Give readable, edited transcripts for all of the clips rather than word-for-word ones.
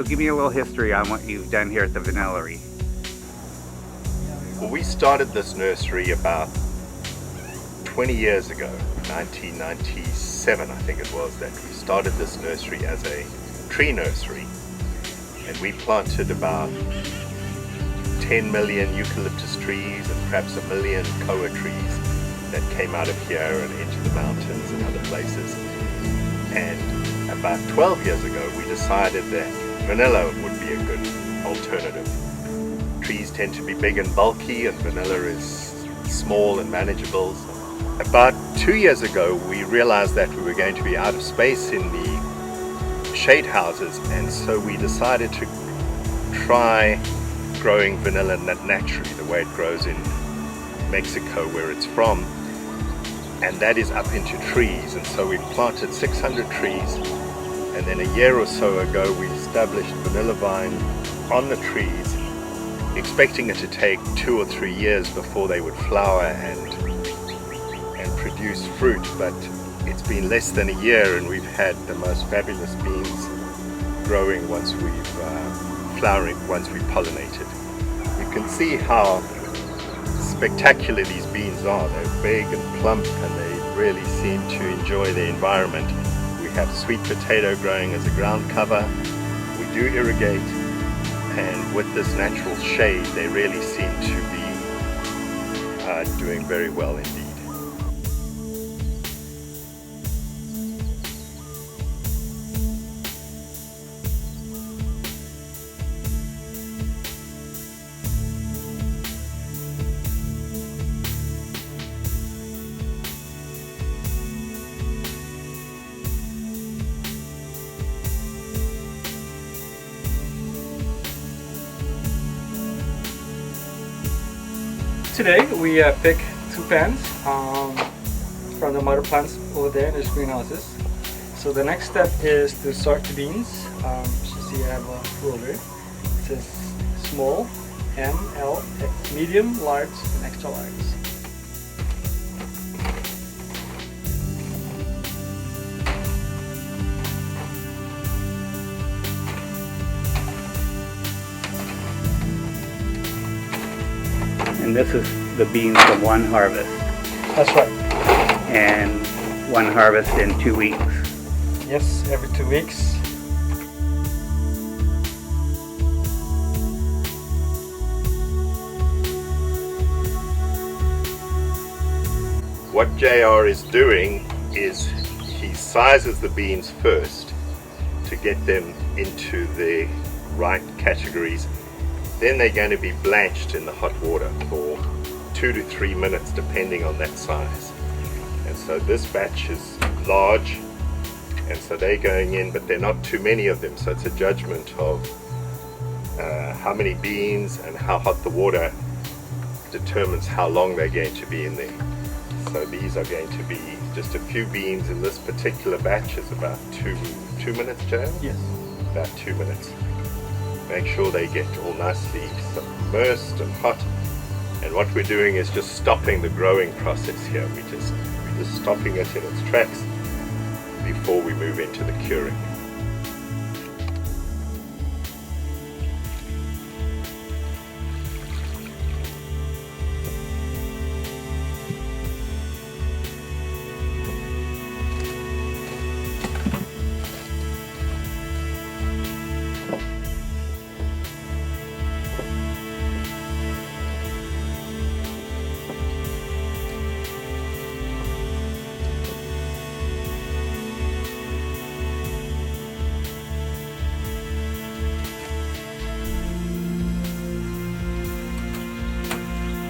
So give me a little history on what you've done here at the Vanillerie. Well, we started this nursery about 20 years ago, 1997 I think it was, that we started this nursery as a tree nursery, and we planted about 10 million eucalyptus trees and perhaps 1 million koa trees that came out of here and into the mountains and other places. And about 12 years ago we decided that vanilla would be a good alternative. Trees tend to be big and bulky, and vanilla is small and manageable. About 2 years ago we realized that we were going to be out of space in the shade houses, and so we decided to try growing vanilla naturally, the way it grows in Mexico where it's from, and that is up into trees. And so we planted 600 trees, and then a year or so ago we established vanilla vine on the trees, expecting it to take 2 or 3 years before they would flower and produce fruit. But it's been less than a year and we've had the most fabulous beans growing once we've flowering once we pollinated. You can see how spectacular these beans are. They're big and plump and they really seem to enjoy the environment. We have sweet potato growing as a ground cover. We do irrigate, and with this natural shade they really seem to be doing very well indeed. Today we pick 2 plants from the mother plants over there in these greenhouses. So the next step is to sort the beans. As you see, I have a ruler. It says small, M, L, medium, large, and extra large. And this is the beans from one harvest. That's right. And one harvest in 2 weeks. Yes, every 2 weeks. What JR is doing is he sizes the beans first to get them into the right categories. Then they're going to be blanched in the hot water for 2 to 3 minutes depending on that size. And so this batch is large, and so they're going in, but there are not too many of them, so it's a judgment of how many beans and how hot the water determines how long they're going to be in there. So these are going to be just a few beans in this particular batch. Is about 2 minutes, Joe? Yes. About 2 minutes. Make sure they get all nicely submersed and hot. And what we're doing is just stopping the growing process here. We're just stopping it in its tracks before we move into the curing.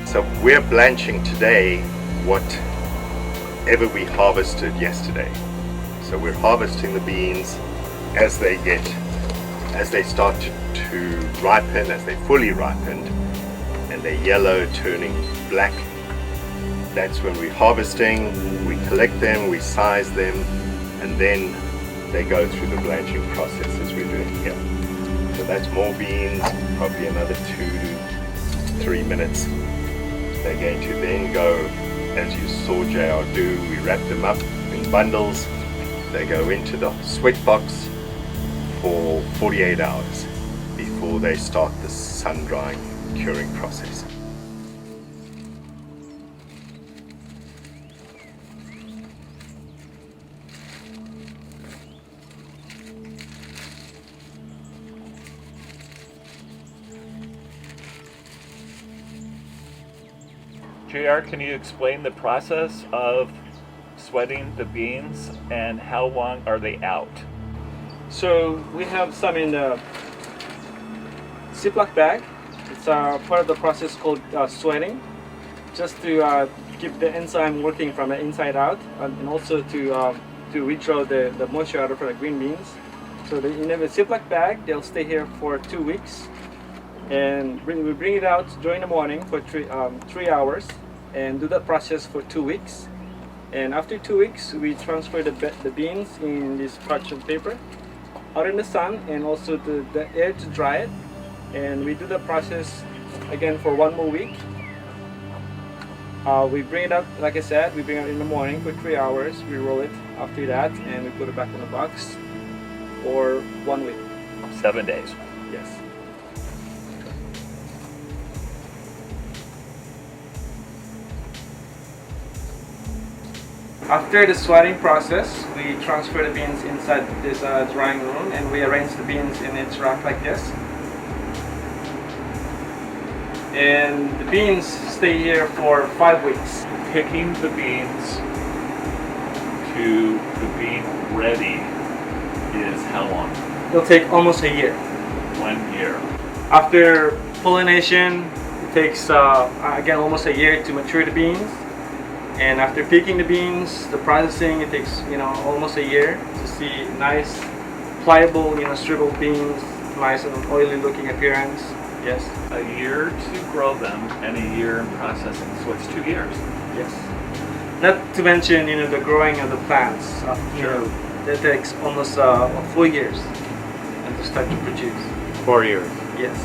So we're blanching today whatever we harvested yesterday. So we're harvesting the beans as they start to ripen, as they fully ripened, and they're yellow turning black. That's when we're harvesting. We collect them, we size them, and then they go through the blanching process as we're doing here. So that's more beans, probably another 2 to 3 minutes. They're going to then go, as you saw JR do, we wrap them up in bundles. They go into the sweat box, for 48 hours before they start the sun drying curing process. JR, can you explain the process of sweating the beans and how long are they out? So we have some in the Ziploc bag. It's part of the process called sweating, just to keep the enzyme working from the inside out, and also to withdraw the moisture out of the green beans. So in a Ziploc bag, they'll stay here for 2 weeks, and we bring it out during the morning for 3 hours, and do that process for 2 weeks. And after 2 weeks, we transfer the beans in this parchment paper out in the sun, and also the air to dry it. And we do the process again for 1 more week. We bring it up, like I said, we bring it in the morning for 3 hours. We roll it after that, and we put it back in the box for 1 week. 7 days. Yes. After the sweating process, we transfer the beans inside this drying room, and we arrange the beans in its rack like this. And the beans stay here for 5 weeks. Picking the beans to the being ready is how long? It'll take almost a year. 1 year. After pollination, it takes again almost a year to mature the beans. And after picking the beans, the processing, it takes almost a year to see nice, pliable, shriveled beans, nice and oily looking appearance. Yes. A year to grow them and a year in processing, so it's 2 years. Yes. Not to mention, the growing of the plants. Sure. That takes almost 4 years and to start to produce. 4 years. Yes.